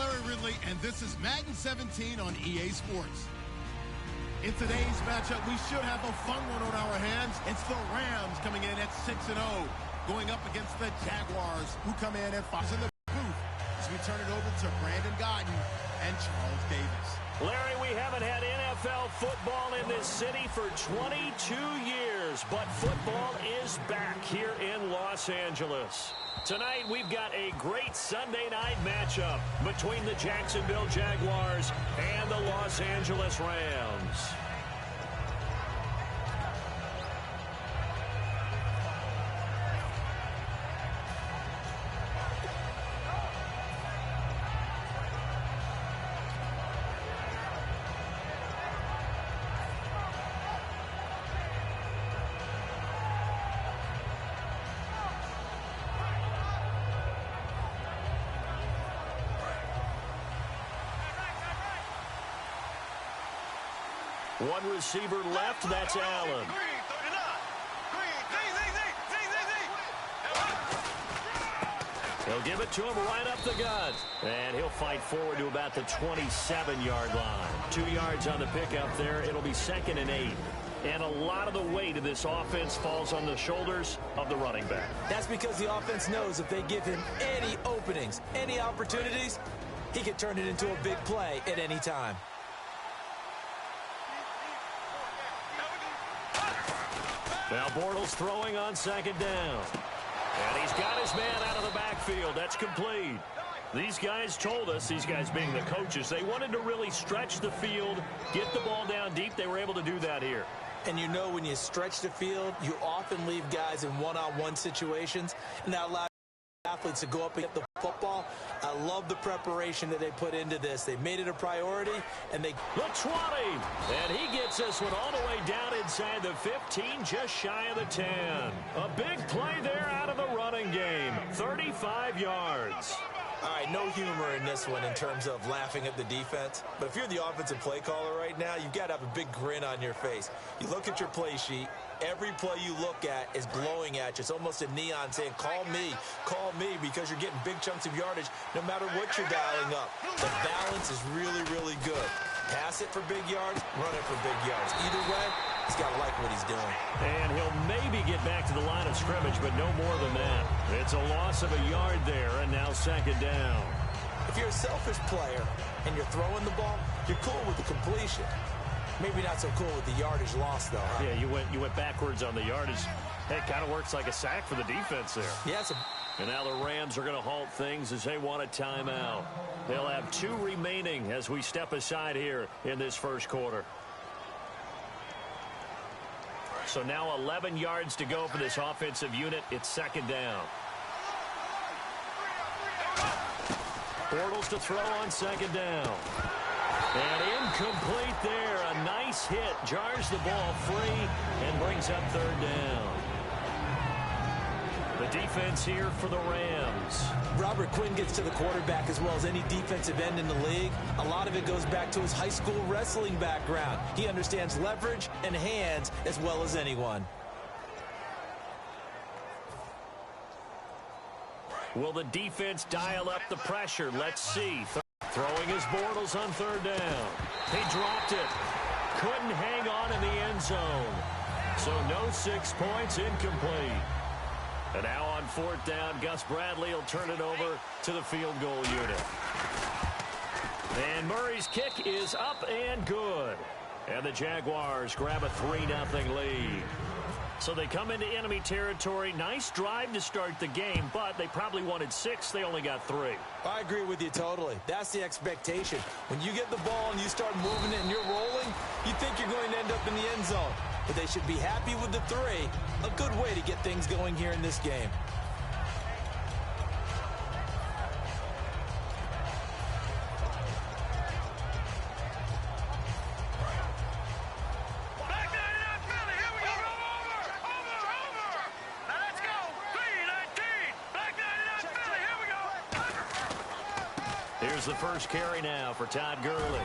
Larry Ridley, and this is Madden 17 on EA Sports. In today's matchup, we should have a fun one on our hands. It's the Rams coming in at 6-0, going up against the Jaguars, who come in at 5 in the booth. As we turn it over to Brandon Godden and Charles Davis. Larry, we haven't had NFL football in this city for 22 years, but football is back here in Los Angeles. Tonight, we've got a great Sunday night matchup between the Jacksonville Jaguars and the Los Angeles Rams. One receiver left, that's Allen. He'll give it to him right up the gut. And he'll fight forward to about the 27-yard line. 2 yards on the pickup there. It'll be 2nd and 8. And a lot of the weight of this offense falls on the shoulders of the running back. That's because the offense knows if they give him any openings, any opportunities, he can turn it into a big play at any time. Now Bortles throwing on 2nd down. And he's got his man out of the backfield. That's complete. These guys told us, these guys being the coaches, they wanted to really stretch the field, get the ball down deep. They were able to do that here. And you know when you stretch the field, you often leave guys in one-on-one situations, and that allows athletes to go up and get the football. I love the preparation that they put into this. They made it a priority, and they... The 20, and he gets this one all the way down inside the 15, just shy of the 10. A big play there out of the running game, 35 yards. All right, no humor in this one in terms of laughing at the defense. But if you're the offensive play caller right now, you've got to have a big grin on your face. You look at your play sheet. Every play you look at is glowing at you. It's almost a neon saying, call me, because you're getting big chunks of yardage no matter what you're dialing up. The balance is really, really good. Pass it for big yards, run it for big yards. Either way, he's got to like what he's doing. And he'll maybe get back to the line of scrimmage, but no more than that. It's a loss of a yard there, and now 2nd down. If you're a selfish player and you're throwing the ball, you're cool with the completion. Maybe not so cool with the yardage loss, though. Huh? Yeah, you went backwards on the yardage. Hey, it kind of works like a sack for the defense there. Yeah, and now the Rams are going to halt things as they want a timeout. They'll have 2 remaining as we step aside here in this first quarter. So now 11 yards to go for this offensive unit. It's 2nd down. Bortles to throw on 2nd down. And incomplete there. A nice hit. Jars the ball free and brings up 3rd down. The defense here for the Rams. Robert Quinn gets to the quarterback as well as any defensive end in the league. A lot of it goes back to his high school wrestling background. He understands leverage and hands as well as anyone. Will the defense dial up the pressure? Let's see. Throwing his Bortles on 3rd down. He dropped it. Couldn't hang on in the end zone. So no 6 points, incomplete. And now on 4th down, Gus Bradley will turn it over to the field goal unit. And Murray's kick is up and good. And the Jaguars grab a 3-0 lead. So they come into enemy territory. Nice drive to start the game, but they probably wanted 6. They only got 3. I agree with you totally. That's the expectation. When you get the ball and you start moving it and you're rolling, you think you're going to end up in the end zone. But they should be happy with the 3. A good way to get things going here in this game. Here's the first carry now for Todd Gurley.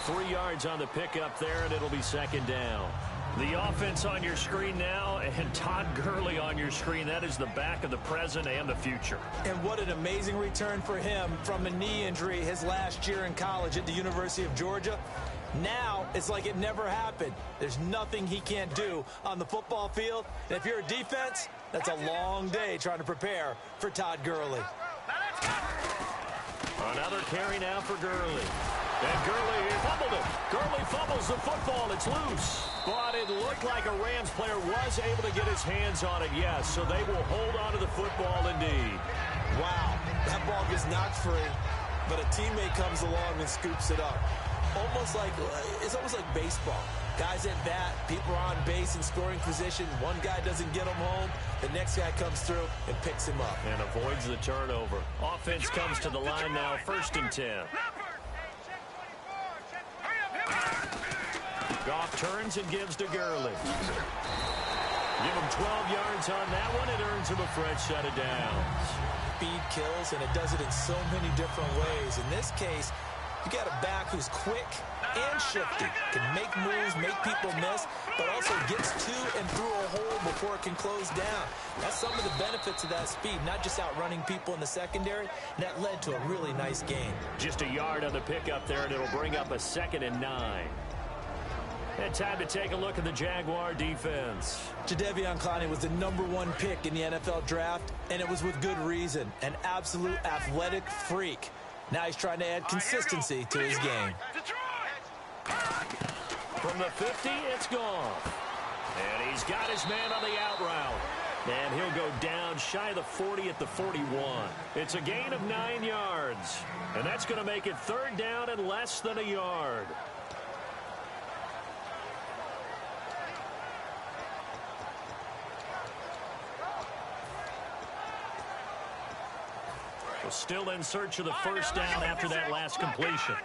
3 yards on the pickup there, and it'll be 2nd down. The offense on your screen now, and Todd Gurley on your screen. That is the back of the present and the future. And what an amazing return for him from a knee injury his last year in college at the University of Georgia. Now it's like it never happened. There's nothing he can't do on the football field. And if you're a defense, that's a long day trying to prepare for Todd Gurley. Another carry now for Gurley. And Gurley fumbled it. Gurley fumbles the football. It's loose. But it looked like a Rams player was able to get his hands on it, yes. So they will hold on to the football indeed. Wow, that ball gets knocked free, but a teammate comes along and scoops it up. It's almost like baseball. Guys at bat, people are on base in scoring position. One guy doesn't get him home. The next guy comes through and picks him up. And avoids the turnover. Offense comes to the line now, 1st and 10. Goff turns and gives to Gurley. Give him 12 yards on that one. It earns him a fresh set of downs. Speed kills, and it does it in so many different ways. In this case, you got a back who's quick and shifty, can make moves, make people miss, but also gets to and through a hole before it can close down. That's some of the benefits of that speed, not just outrunning people in the secondary. And that led to a really nice gain. Just a yard on the pickup there, and it'll bring up a 2nd and 9. And time to take a look at the Jaguar defense. Jadeveon Clowney was the #1 pick in the NFL draft, and it was with good reason. An absolute athletic freak. Now he's trying to add consistency to his game. From the 50, it's gone. And he's got his man on the out route. And he'll go down shy of the 40 at the 41. It's a gain of 9 yards. And that's going to make it 3rd down and less than a yard. We're still in search of the 1st down after that last completion.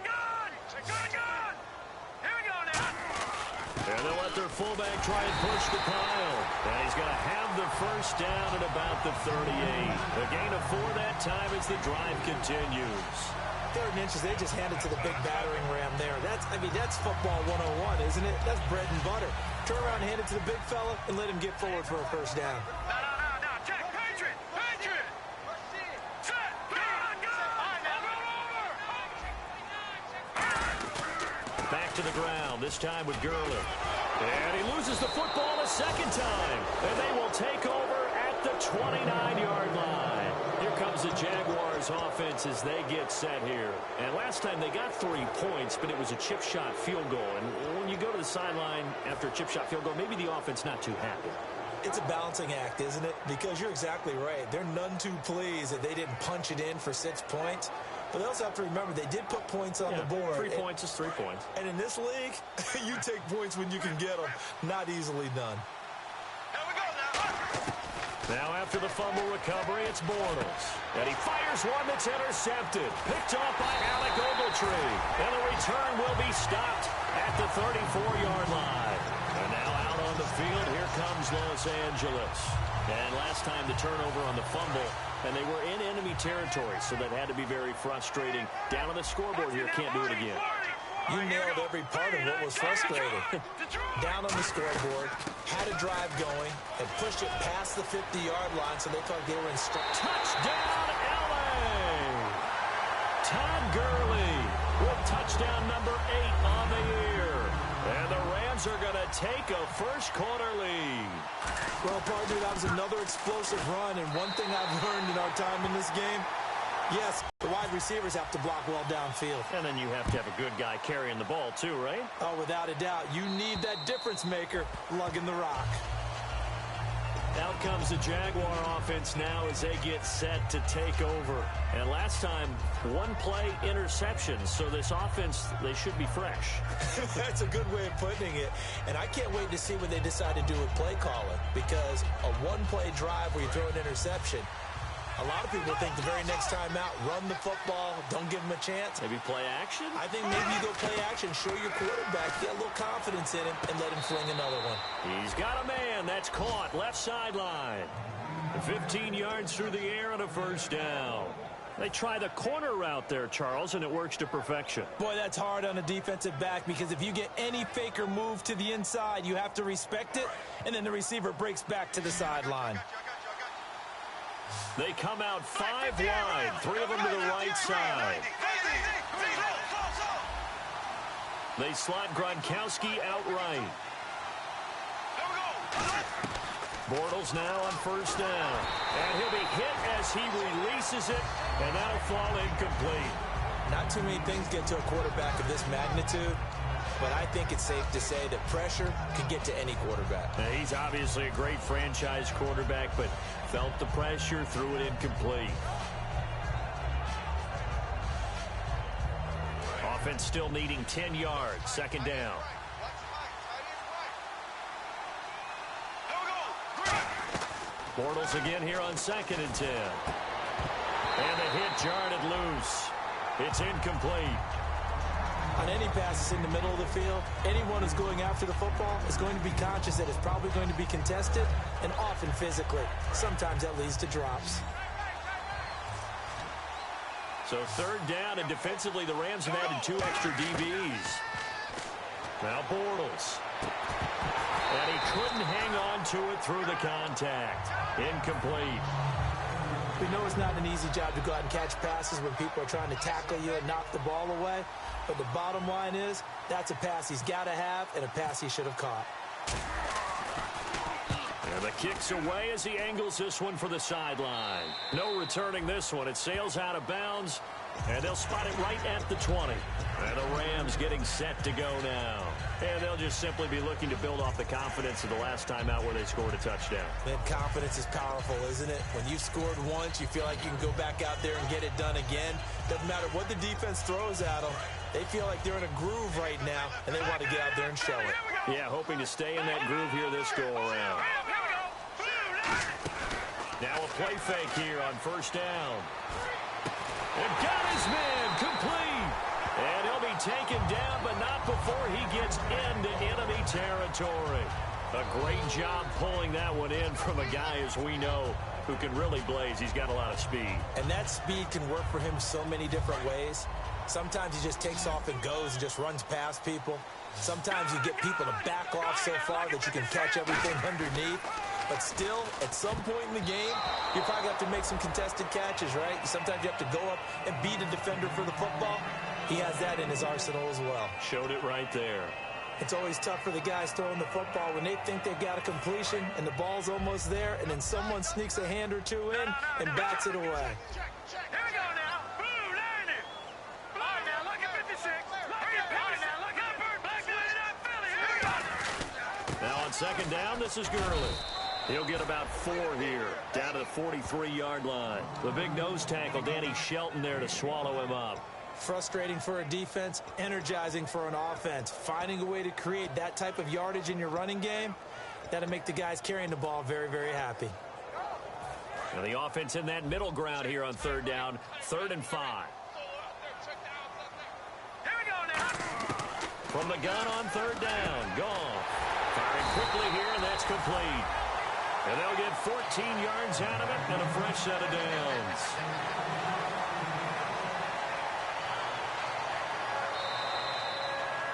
And they'll let their fullback try and push the pile. And he's going to have the 1st down at about the 38. A gain of 4 that time as the drive continues. 3rd and inches, they just handed to the big battering ram there. That's football 101, isn't it? That's bread and butter. Turn around and hand it to the big fella and let him get forward for a 1st down. Back to the ground, this time with Gurley. And he loses the football a 2nd time. And they will take over at the 29-yard line. Here comes the Jaguars offense as they get set here. And last time they got 3 points, but it was a chip shot field goal. And when you go to the sideline after a chip shot field goal, maybe the offense not too happy. It's a balancing act, isn't it? Because you're exactly right. They're none too pleased that they didn't punch it in for 6 points. But they also have to remember they did put points on the board. 3 points is 3 points. And in this league, you take points when you can get them. Not easily done. Now after the fumble recovery, it's Bortles. And he fires one that's intercepted. Picked off by Alec Ogletree. And the return will be stopped at the 34-yard line. And now out on the field, here comes Los Angeles. And last time the turnover on the fumble, and they were in enemy territory, so that had to be very frustrating. Down on the scoreboard here, can't do it again. You nailed every part of what was frustrating. Down on the scoreboard, had a drive going, and pushed it past the 50-yard line, so they thought they were in touchdown, L.A. Todd Gurley with touchdown number 8 on the year. And the Rams are going to take a first-quarter lead. Well, partner, that was another explosive run, and one thing I've learned in our time in this game, yes, the wide receivers have to block well downfield. And then you have to have a good guy carrying the ball too, right? Oh, without a doubt. You need that difference maker lugging the rock. Out comes the Jaguar offense now as they get set to take over. And last time, 1 play interception. So this offense, they should be fresh. That's a good way of putting it. And I can't wait to see what they decide to do with play calling. Because a 1-play drive where you throw an interception, a lot of people think the very next time out, run the football, don't give them a chance. Maybe play action? I think maybe you go play action, show your quarterback, get a little confidence in him, and let him fling another one. He's got a man. That's caught. Left sideline. 15 yards through the air and a 1st down. They try the corner route there, Charles, and it works to perfection. Boy, that's hard on a defensive back because if you get any faker move to the inside, you have to respect it, and then the receiver breaks back to the sideline. They come out 5 wide, 3 of them to the right side. They slot Gronkowski out right. Bortles now on first down. And he'll be hit as he releases it, and that'll fall incomplete. Not too many things get to a quarterback of this magnitude, but I think it's safe to say that pressure can get to any quarterback. Now, he's obviously a great franchise quarterback, but felt the pressure, threw it incomplete. Offense still needing 10 yards, second down. Bortles again here on 2nd and 10. And the hit jarred it loose. It's incomplete. On any passes in the middle of the field, anyone who's going after the football is going to be conscious that it's probably going to be contested and often physically. Sometimes that leads to drops. So 3rd down, and defensively the Rams have added 2 extra DBs. Now Bortles. And he couldn't hang on to it through the contact. Incomplete. We know it's not an easy job to go out and catch passes when people are trying to tackle you and knock the ball away. But the bottom line is, that's a pass he's got to have and a pass he should have caught. And the kick's away as he angles this one for the sideline. No returning this one. It sails out of bounds, and they'll spot it right at the 20. And the Rams getting set to go now. And they'll just simply be looking to build off the confidence of the last time out where they scored a touchdown. Man, confidence is powerful, isn't it? When you've scored once, you feel like you can go back out there and get it done again. Doesn't matter what the defense throws at them. They feel like they're in a groove right now, and they want to get out there and show it. Yeah, hoping to stay in that groove here this go-around. Now a play fake here on first down. And got his man complete. And he'll be taken down, but not before he gets into enemy territory. A great job pulling that one in from a guy, as we know, who can really blaze. He's got a lot of speed. And that speed can work for him so many different ways. Sometimes he just takes off and goes and just runs past people. Sometimes you get people to back off so far that you can catch everything underneath. But still, at some point in the game, you probably have to make some contested catches, right? Sometimes you have to go up and beat a defender for the football. He has that in his arsenal as well. Showed it right there. It's always tough for the guys throwing the football when they think they've got a completion and the ball's almost there, and then someone sneaks a hand or two in and bats it away. Here we go now. Blue, learn it. All right, now, look at 56. Look at 56. All right, now, look at Black Philly, not Philly. Here we go. Now on second down, this is Gurley. He'll get about 4 here, down to the 43-yard line. The big nose tackle, Danny Shelton, there to swallow him up. Frustrating for a defense, energizing for an offense. Finding a way to create that type of yardage in your running game, that'll make the guys carrying the ball very, very happy. And the offense in that middle ground here on 3rd down, 3rd and 5. Here we go now. From the gun on 3rd down, Goff. Firing quickly here, and that's complete. And they'll get 14 yards out of it and a fresh set of downs.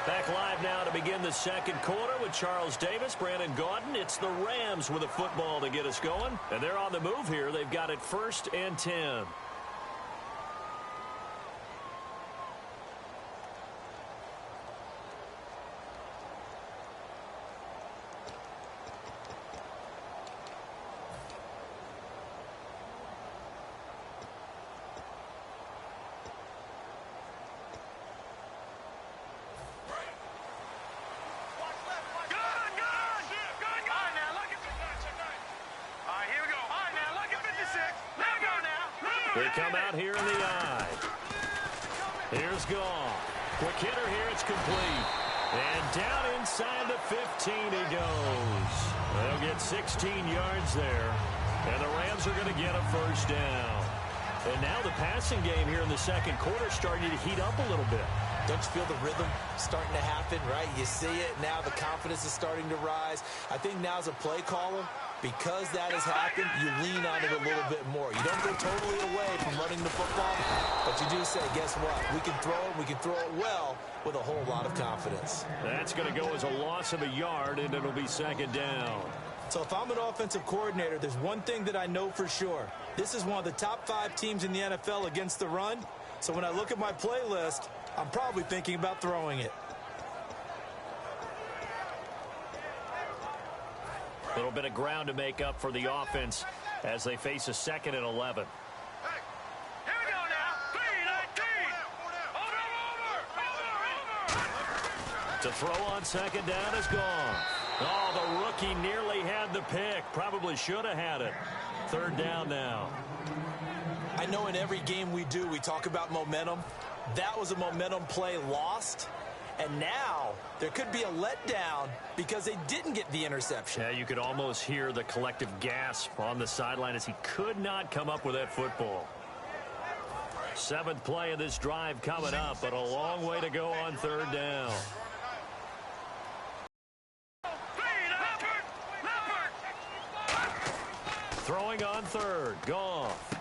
Back live now to begin the second quarter with Charles Davis, Brandon Gaudin. It's the Rams with a football to get us going. And they're on the move here. They've got it 1st and 10. They come out here in the eye. Here's Goff. Quick hitter here. It's complete. And down inside the 15 he goes. They'll get 16 yards there. And the Rams are going to get a 1st down. And now the passing game here in the second quarter starting to heat up a little bit. Don't you feel the rhythm starting to happen, right? You see it now. The confidence is starting to rise. I think now as a play caller, Because that has happened, you lean on it a little bit more. You don't go totally away from running the football, but you do say, guess what? We can throw it, we can throw it well with a whole lot of confidence. That's going to go as a loss of a yard, and it'll be second down. So if I'm an offensive coordinator, there's one thing that I know for sure. This is one of the top 5 teams in the NFL against the run. So when I look at my playlist, I'm probably thinking about throwing it. A little bit of ground to make up for the offense as they face a 2nd and 11. Hey, here we go now. 3-19. Over. To throw on 2nd down is gone. Oh, the rookie nearly had the pick. Probably should have had it. 3rd down now. I know in every game we do, we talk about momentum. That was a momentum play lost. And now there could be a letdown because they didn't get the interception. Yeah, you could almost hear the collective gasp on the sideline as he could not come up with that football. 7th play of this drive coming up, but a long way to go on 3rd down. Throwing on 3rd, Goff.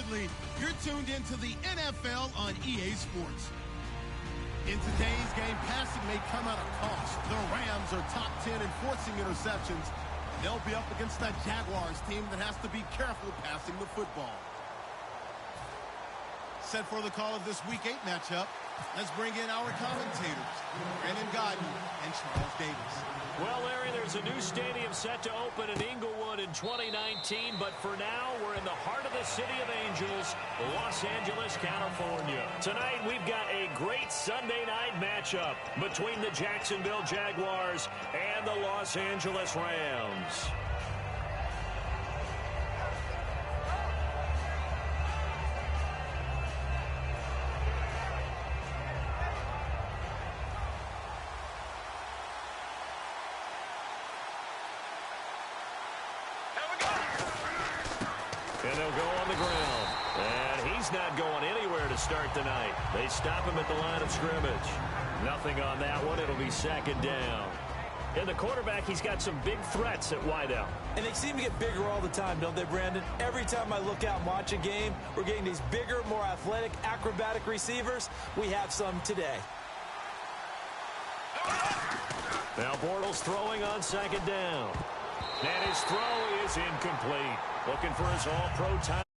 Assuredly, you're tuned into the NFL on EA Sports. In today's game, passing may come at a cost. The Rams are top 10 in forcing interceptions. They'll be up against that Jaguars team that has to be careful passing the football. Set for the call of this Week 8 matchup. Let's bring in our commentators, Brandon Godden and Charles Davis. Well, Larry, there's a new stadium set to open in Inglewood in 2019, but for now, we're in the heart of the City of Angels, Los Angeles, California. Tonight, we've got a great Sunday night matchup between the Jacksonville Jaguars and the Los Angeles Rams. And they'll go on the ground. And he's not going anywhere to start tonight. They stop him at the line of scrimmage. Nothing on that one. It'll be second down. And the quarterback, he's got some big threats at wideout. And they seem to get bigger all the time, don't they, Brandon? Every time I look out and watch a game, we're getting these bigger, more athletic, acrobatic receivers. We have some today. Now Bortles throwing on second down. And his throw is incomplete. Looking for his all-pro time.